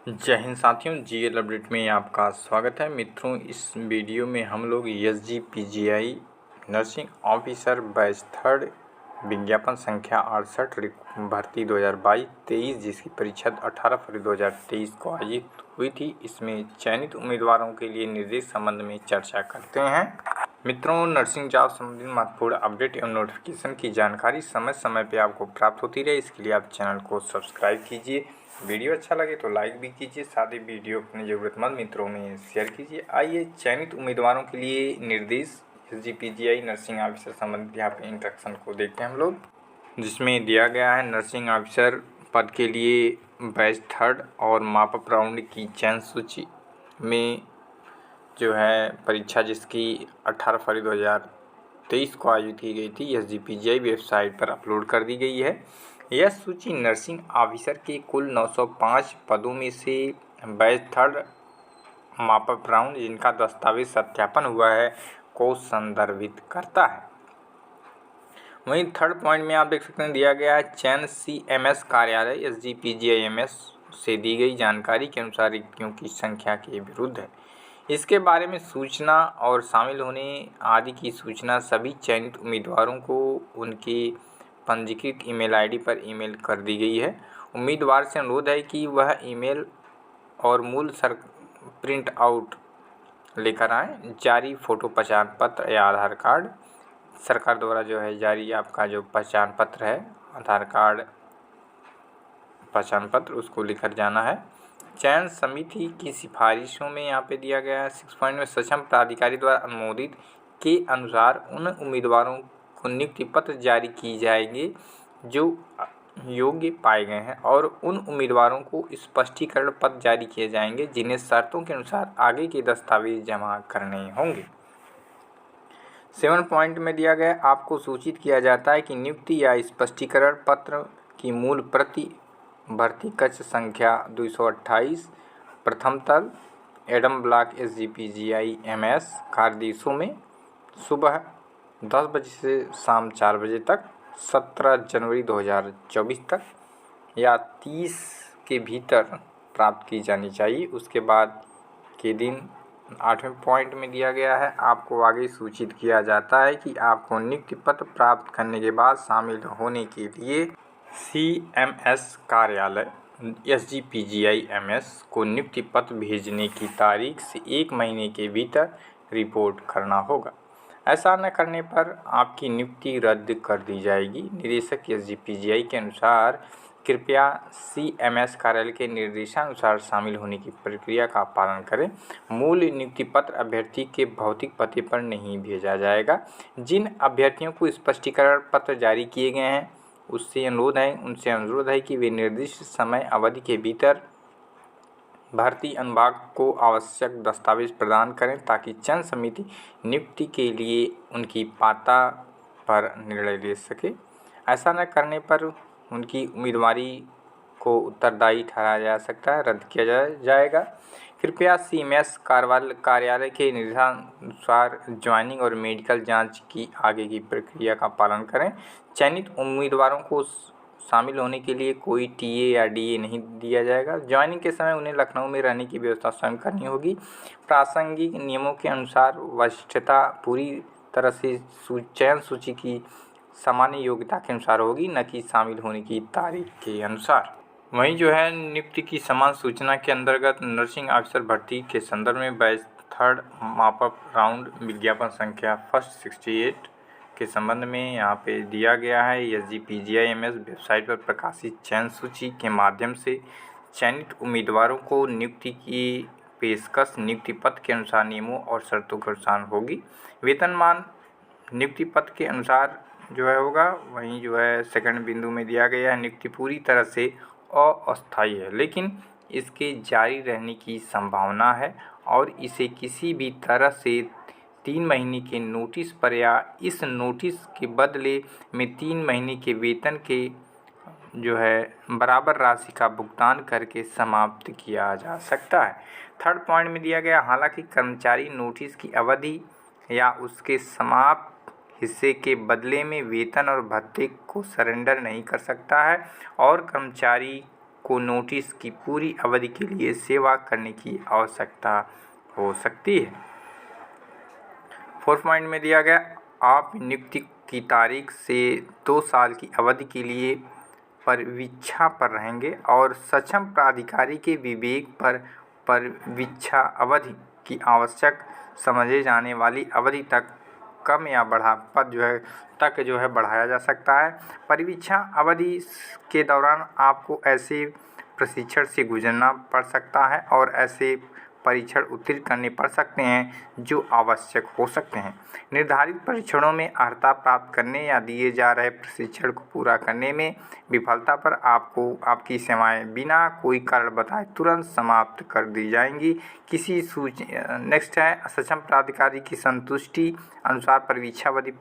जय हिंद साथियों, GL update में आपका स्वागत है। मित्रों, इस वीडियो में हम लोग SGPGI nursing officer batch third विज्ञापन संख्या 68 भर्ती 2022-23 जिसकी परीक्षा 18 फरवरी 2023 को आयोजित हुई थी, इसमें चयनित उम्मीदवारों के लिए निर्देश संबंध में चर्चा करते हैं। मित्रों, नर्सिंग जॉब संबंधी महत्वपूर्ण अपडेट एवं नोटिफिकेशन की जानकारी समय समय पर आपको प्राप्त होती रहे, इसके लिए आप चैनल को सब्सक्राइब कीजिए। वीडियो अच्छा लगे तो लाइक भी कीजिए, साथ ही वीडियो अपने ज़रूरतमंद मित्रों में शेयर कीजिए। आइए चयनित उम्मीदवारों के लिए निर्देश एसजीपीजीआई नर्सिंग ऑफिसर संबंधित यहाँ पे इंस्ट्रक्शन को देखते हैं हम लोग, जिसमें दिया गया है नर्सिंग ऑफिसर पद के लिए बैच थर्ड और मापअप राउंड की चयन सूची में जो है परीक्षा जिसकी 18 फरवरी 2023 को आयोजित की गई थी, एसजीपीजीआई वेबसाइट पर अपलोड कर दी गई है। यह सूची नर्सिंग ऑफिसर के कुल 905 पदों में से बैच थर्ड मापअप राउंड जिनका दस्तावेज सत्यापन हुआ है को संदर्भित करता है। वहीं थर्ड पॉइंट में आप देख सकते हैं दिया गया है चयन सीएमएस कार्यालय एसजीपीजीआईएमएस से दी गई जानकारी के अनुसार रिक्तियों की संख्या के विरुद्ध है। इसके बारे में सूचना और शामिल होने आदि की सूचना सभी चयनित उम्मीदवारों को उनके पंजीकृत ईमेल आईडी पर ईमेल कर दी गई है। उम्मीदवार से अनुरोध है कि वह ईमेल और मूल प्रिंट आउट लेकर आएँ। जारी फ़ोटो पहचान पत्र या आधार कार्ड, सरकार द्वारा जो है जारी आपका जो पहचान पत्र है, आधार कार्ड, पहचान पत्र, उसको लेकर जाना है। चयन समिति की सिफारिशों में यहाँ पे दिया गया है 6 पॉइंट में सक्षम प्राधिकारी द्वारा अनुमोदित के अनुसार उन उम्मीदवारों को नियुक्ति पत्र जारी की जाएंगे जो योग्य पाए गए हैं और उन उम्मीदवारों को स्पष्टीकरण पत्र जारी किए जाएंगे जिन्हें शर्तों के अनुसार आगे के दस्तावेज जमा करने होंगे। 7 पॉइंट में दिया गया आपको सूचित किया जाता है कि नियुक्ति या स्पष्टीकरण पत्र की मूल प्रति भर्ती कक्ष संख्या 228 प्रथम तल एडम ब्लॉक एसजीपीजीआईएमएस खारदीसों में सुबह 10 बजे से शाम 4 बजे तक 17 जनवरी 2024 तक या 30 के भीतर प्राप्त की जानी चाहिए। उसके बाद के दिन 8वें पॉइंट में दिया गया है आपको आगे सूचित किया जाता है कि आपको नियुक्ति पत्र प्राप्त करने के बाद शामिल होने के लिए सीएमएस कार्यालय एसजीपीजीआईएमएस को नियुक्ति पत्र भेजने की तारीख से 1 महीने के भीतर रिपोर्ट करना होगा। ऐसा न करने पर आपकी नियुक्ति रद्द कर दी जाएगी। निदेशक एसजीपीजीआई के अनुसार कृपया सीएमएस कार्यालय के निर्देशानुसार शामिल होने की प्रक्रिया का पालन करें। मूल नियुक्ति पत्र अभ्यर्थी के भौतिक पते पर नहीं भेजा जाएगा। जिन अभ्यर्थियों को स्पष्टीकरण पत्र जारी किए गए हैं उनसे अनुरोध है कि वे निर्दिष्ट समय अवधि के भीतर भर्ती अनुभाग को आवश्यक दस्तावेज प्रदान करें ताकि चयन समिति नियुक्ति के लिए उनकी पात्रता पर निर्णय ले सके। ऐसा न करने पर उनकी उम्मीदवारी को उत्तरदायी ठहराया जा सकता है, रद्द किया जाएगा। कृपया सीएमएस कार्यालय के निर्देशानुसार ज्वाइनिंग और मेडिकल जांच की आगे की प्रक्रिया का पालन करें। चयनित उम्मीदवारों को शामिल होने के लिए कोई टीए या डीए नहीं दिया जाएगा। ज्वाइनिंग के समय उन्हें लखनऊ में रहने की व्यवस्था स्वयं करनी होगी। प्रासंगिक नियमों के अनुसार वरिष्ठता पूरी तरह से चयन सूची की सामान्य योग्यता के अनुसार होगी, न कि शामिल होने की तारीख के अनुसार। वहीं जो है नियुक्ति की समान सूचना के अंतर्गत नर्सिंग ऑफिसर भर्ती के संदर्भ में बैच थर्ड मापअप राउंड विज्ञापन संख्या फर्स्ट 68 के संबंध में यहाँ पे दिया गया है। एसजीपीजीआईएमएस वेबसाइट पर प्रकाशित चयन सूची के माध्यम से चयनित उम्मीदवारों को नियुक्ति की पेशकश नियुक्ति पत्र के अनुसार नियमों और शर्तों के अनुसार होगी। वेतनमान नियुक्ति पत्र के अनुसार जो है होगा। वहीं जो है सेकंड बिंदु में दिया गया है नियुक्ति पूरी तरह से अस्थायी है लेकिन इसके जारी रहने की संभावना है और इसे किसी भी तरह से 3 महीने के नोटिस पर या इस नोटिस के बदले में 3 महीने के वेतन के जो है बराबर राशि का भुगतान करके समाप्त किया जा सकता है। थर्ड पॉइंट में दिया गया हालांकि कर्मचारी नोटिस की अवधि या उसके समाप्त हिस्से के बदले में वेतन और भत्ते को सरेंडर नहीं कर सकता है और कर्मचारी को नोटिस की पूरी अवधि के लिए सेवा करने की आवश्यकता हो सकती है। 4 पॉइंट में दिया गया, आप नियुक्ति की तारीख से 2 साल की अवधि के लिए परिवीक्षा पर रहेंगे और सक्षम प्राधिकारी के विवेक पर परिवीक्षा अवधि की आवश्यक समझे जाने वाली अवधि तक कम या बढ़ा पद बढ़ाया जा सकता है। परिवीक्षा अवधि के दौरान आपको ऐसे प्रशिक्षण से गुजरना पड़ सकता है और ऐसे परीक्षण उत्तीर्ण करने पड़ सकते हैं जो आवश्यक हो सकते हैं। निर्धारित परीक्षणों में अर्हता प्राप्त करने या दिए जा रहे प्रशिक्षण को पूरा करने में विफलता पर आपको आपकी सेवाएं बिना कोई कारण बताए तुरंत समाप्त कर दी जाएंगी। नेक्स्ट है, सक्षम प्राधिकारी की संतुष्टि अनुसार परिवीक्षा अवधि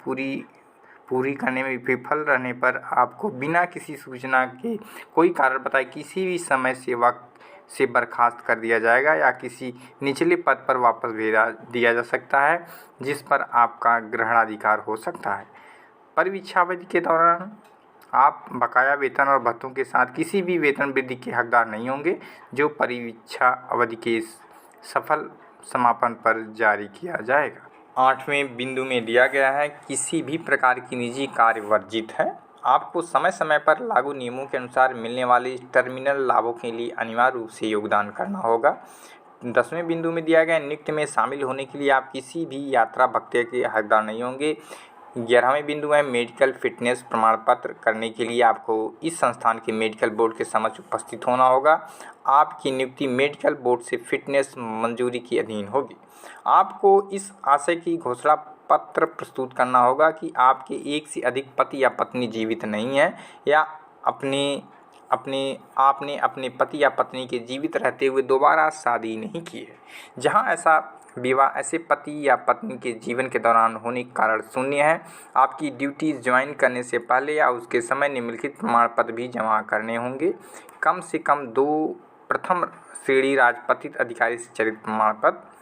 पूरी करने में विफल रहने पर आपको बिना किसी सूचना के कोई कारण बताए किसी भी समय सेवा से बर्खास्त कर दिया जाएगा या किसी निचले पद पर वापस भेजा दिया जा सकता है जिस पर आपका ग्रहणाधिकार हो सकता है। परिवीक्षा अवधि के दौरान आप बकाया वेतन और भत्तों के साथ किसी भी वेतन वृद्धि के हकदार नहीं होंगे जो परिवीक्षा अवधि के सफल समापन पर जारी किया जाएगा। 8वें बिंदु में दिया गया है, किसी भी प्रकार की निजी कार्य वर्जित है। आपको समय समय पर लागू नियमों के अनुसार मिलने वाले टर्मिनल लाभों के लिए अनिवार्य रूप से योगदान करना होगा। 10वें बिंदु में दिया गया, नियुक्ति में शामिल होने के लिए आप किसी भी यात्रा भत्ते के हकदार नहीं होंगे। 11वें बिंदु है, मेडिकल फिटनेस प्रमाण पत्र करने के लिए आपको इस संस्थान के मेडिकल बोर्ड के समक्ष उपस्थित होना होगा। आपकी नियुक्ति मेडिकल बोर्ड से फिटनेस मंजूरी के अधीन होगी। आपको इस आशय की घोषणा पत्र प्रस्तुत करना होगा कि आपके एक से अधिक पति या पत्नी जीवित नहीं है या आपने अपने पति या पत्नी के जीवित रहते हुए दोबारा शादी नहीं की है। जहां ऐसा विवाह ऐसे पति या पत्नी के जीवन के दौरान होने के कारण शून्य है, आपकी ड्यूटी ज्वाइन करने से पहले या उसके समय निम्नलिखित प्रमाण पत्र भी जमा करने होंगे। कम से कम 2 प्रथम श्रेणी राजपत्रित अधिकारी से चलित प्रमाण पत्र।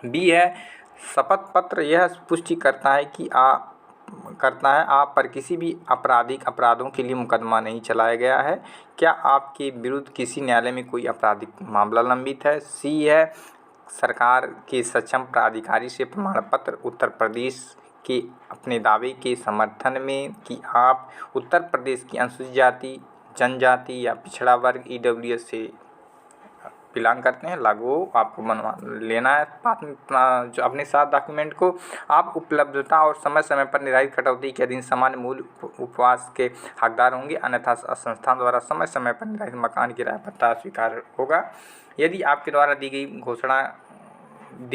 बी है, शपथ पत्र यह पुष्टि करता है कि आप पर किसी भी आपराधिक अपराधों के लिए मुकदमा नहीं चलाया गया है। क्या आपके विरुद्ध किसी न्यायालय में कोई आपराधिक मामला लंबित है। सी है, सरकार के सक्षम प्राधिकारी से प्रमाण पत्र उत्तर प्रदेश के अपने दावे के समर्थन में कि आप उत्तर प्रदेश की अनुसूचित जाति, जनजाति या पिछड़ा वर्ग EWS से बिलोंग करते हैं लागू आपको बनवा लेना है। जो अपने साथ डॉक्यूमेंट को आप उपलब्धता और समय समय पर निर्धारित कटौती के अधीन सामान्य मूल्य उपवास के हकदार होंगे, अन्यथा संस्थान द्वारा समय समय पर निर्धारित मकान किराया भत्ता स्वीकार होगा। यदि आपके द्वारा दी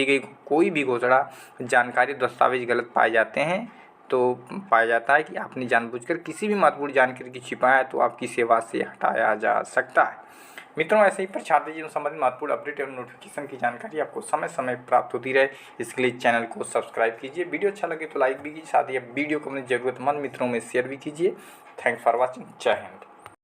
गई कोई भी घोषणा जानकारी दस्तावेज गलत पाए जाते हैं तो पाया जाता है कि आपने जानबूझकर किसी भी महत्वपूर्ण जानकारी की छिपाया है तो आपकी सेवा से हटाया जा सकता है। मित्रों, ऐसे ही छात्र जीवन संबंधी महत्वपूर्ण अपडेट एवं नोटिफिकेशन की जानकारी आपको समय समय प्राप्त होती रहे, इसके लिए चैनल को सब्सक्राइब कीजिए। वीडियो अच्छा लगे तो लाइक भी कीजिए, साथ ही वीडियो को अपने ज़रूरतमंद मित्रों में शेयर भी कीजिए। Thanks for watching. जय हिंद।